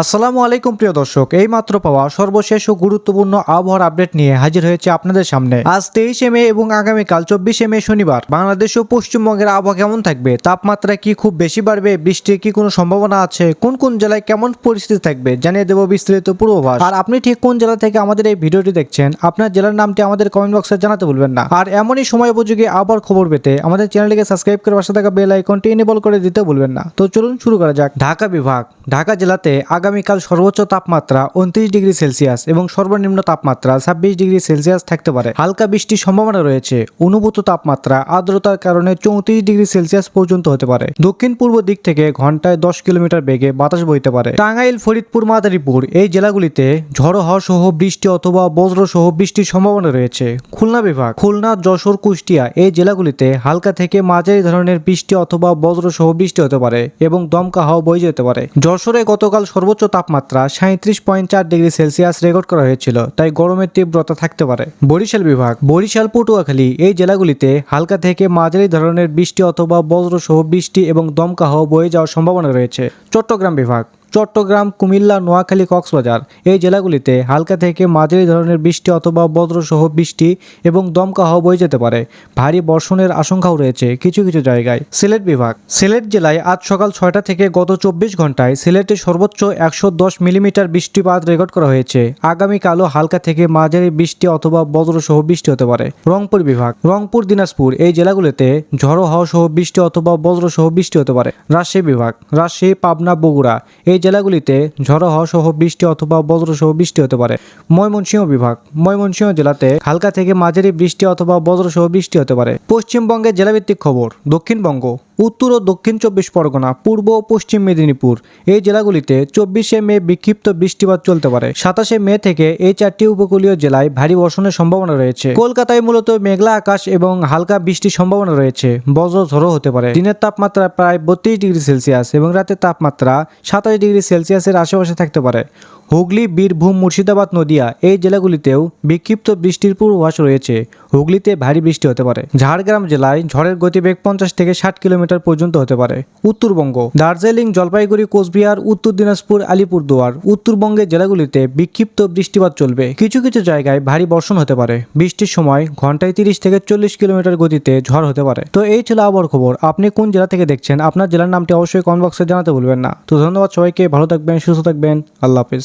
আসসালামু আলাইকুম প্রিয় দর্শক, এই মাত্র পাওয়া সর্বশেষ ও গুরুত্বপূর্ণ আবহাওয়ার আপডেট নিয়ে হাজির হয়েছে আপনাদের সামনে। আজ 23শে মে এবং আগামীকাল 24শে মে শনিবার বাংলাদেশ ও পশ্চিমবঙ্গের আবহাওয়া কেমন থাকবে, তাপমাত্রা কি খুব বেশি বাড়বে, বৃষ্টির কি কোনো সম্ভাবনা আছে, কোন কোন জেলায় কেমন পরিস্থিতি থাকবে জানিয়ে দেব বিস্তারিত পূর্বাভাস। আর আপনি ঠিক কোন জেলা থেকে আমাদের এই ভিডিওটি দেখছেন, আপনার জেলার নামটি আমাদের কমেন্ট বক্সে জানাতে ভুলবেন না। আর এমনই সময় উপযোগী আবহাওয়ার খবর পেতে আমাদের চ্যানেলটিকে সাবস্ক্রাইব করে পাশে থাকা বেল আইকনটি এনেবল করে দিতে ভুলবেন না। তো চলুন শুরু করা যাক। ঢাকা বিভাগ। ঢাকা জেলাতে আগামীকাল সর্বোচ্চ তাপমাত্রা 29 ডিগ্রি সেলসিয়াস এবং সর্বনিম্ন তাপমাত্রা 26 ডিগ্রি সেলসিয়াস থাকতে পারে। হালকা বৃষ্টির সম্ভাবনা রয়েছে। অনুভূত তাপমাত্রা আর্দ্রতার কারণে 34 ডিগ্রি সেলসিয়াস পর্যন্ত হতে পারে। দক্ষিণ পূর্ব দিক থেকে ঘন্টায় 10 কিলোমিটার বেগে বাতাস বইতে পারে। টাঙ্গাইল, ফরিদপুর, মাদারীপুর এই জেলাগুলিতে ঝড়ো হওয়া সহ বৃষ্টি অথবা বজ্র সহ বৃষ্টির সম্ভাবনা রয়েছে। খুলনা বিভাগ। খুলনা, যশোর, কুষ্টিয়া এই জেলাগুলিতে হালকা থেকে মাঝারি ধরনের বৃষ্টি অথবা বজ্র সহ বৃষ্টি হতে পারে এবং দমকা হাওয়া বয়ে যেতে পারে। যশোরে গতকাল সর্বোচ্চ তাপমাত্রা 37.4 ডিগ্রি সেলসিয়াস রেকর্ড করা হয়েছিল, তাই গরমের তীব্রতা থাকতে পারে। বরিশাল বিভাগ। বরিশাল, পটুয়াখালী এই জেলাগুলিতে হালকা থেকে মাঝারি ধরনের বৃষ্টি অথবা বজ্র সহ বৃষ্টি এবং দমকা হাওয়া বয়ে যাওয়ার সম্ভাবনা রয়েছে। চট্টগ্রাম বিভাগ। চট্টগ্রাম, কুমিল্লা, নোয়াখালী, কক্সবাজার এই জেলাগুলিতে হালকা থেকে মাঝারি ধরনের বৃষ্টি অথবা বজ্র সহ বৃষ্টি এবং দমকা হাওয়া বয়ে যেতে পারে। ভারী বর্ষণের আশঙ্কাও রয়েছে কিছু কিছু জায়গায়। সিলেট বিভাগ। সিলেট জেলায় আজ সকাল 6টা থেকে গত 24 ঘন্টায় সিলেটে সর্বোচ্চ 110 মিলিমিটার বৃষ্টিপাত রেকর্ড করা হয়েছে। আগামীকালও হালকা থেকে মাঝারি বৃষ্টি অথবা বজ্র সহ বৃষ্টি হতে পারে। রংপুর বিভাগ। রংপুর, দিনাজপুর এই জেলাগুলিতে ঝড়ো হাওয়া সহ বৃষ্টি অথবা বজ্র সহ বৃষ্টি হতে পারে। রাজশাহী বিভাগ। রাজশাহী, পাবনা, বগুড়া এই জেলাগুলিতে ঝড়ো হাওয়া সহ বৃষ্টি অথবা বজ্র সহ বৃষ্টি হতে পারে। ময়মনসিংহ বিভাগ। ময়মনসিংহ জেলাতে হালকা থেকে মাঝারি বৃষ্টি অথবা বজ্র সহ বৃষ্টি হতে পারে। পশ্চিমবঙ্গের জেলাভিত্তিক খবর। দক্ষিণবঙ্গ। উত্তর ও দক্ষিণ 24 পরগনা, পূর্ব ও পশ্চিম মেদিনীপুর এই জেলাগুলিতে 24শে মে বিক্ষিপ্ত বৃষ্টিপাত চলতে পারে। 27শে মে থেকে এই 4টি উপকূলীয় জেলায় ভারী বর্ষণের সম্ভাবনা রয়েছে। কলকাতায় মূলত মেঘলা আকাশ এবং হালকা বৃষ্টির সম্ভাবনা রয়েছে। বজ্র ঝড়ো হতে পারে। দিনের তাপমাত্রা প্রায় 32 ডিগ্রি সেলসিয়াস এবং রাতের তাপমাত্রা 27 ডিগ্রি সেলসিয়াসের আশেপাশে থাকতে পারে। হুগলি, বীরভূম, মুর্শিদাবাদ, নদিয়া এই জেলাগুলিতেও বিক্ষিপ্ত বৃষ্টির পূর্বাভাস রয়েছে। হুগলিতে ভারী বৃষ্টি হতে পারে। ঝাড়গ্রাম জেলায় ঝড়ের গতিবেগ 50 থেকে 60 কিলোমিটার পর্যন্ত হতে পারে। উত্তরবঙ্গ। দার্জিলিং, জলপাইগুড়ি, কোচবিহার, উত্তর দিনাজপুর, আলিপুরদুয়ার উত্তরবঙ্গের জেলাগুলিতে বিক্ষিপ্ত বৃষ্টিপাত চলবে। কিছু কিছু জায়গায় ভারী বর্ষণ হতে পারে। বৃষ্টির সময় ঘন্টায় 30 থেকে 40 কিলোমিটার গতিতে ঝড় হতে পারে। তো এই ছিল আবহাওয়ার খবর। আপনি কোন জেলা থেকে দেখছেন, আপনার জেলার নামটি অবশ্যই কমেন্ট বক্সে জানাতে ভুলবেন না। তো ধন্যবাদ সবাইকে, ভালো থাকবেন, সুস্থ থাকবেন, আল্লাহ হাফেজ।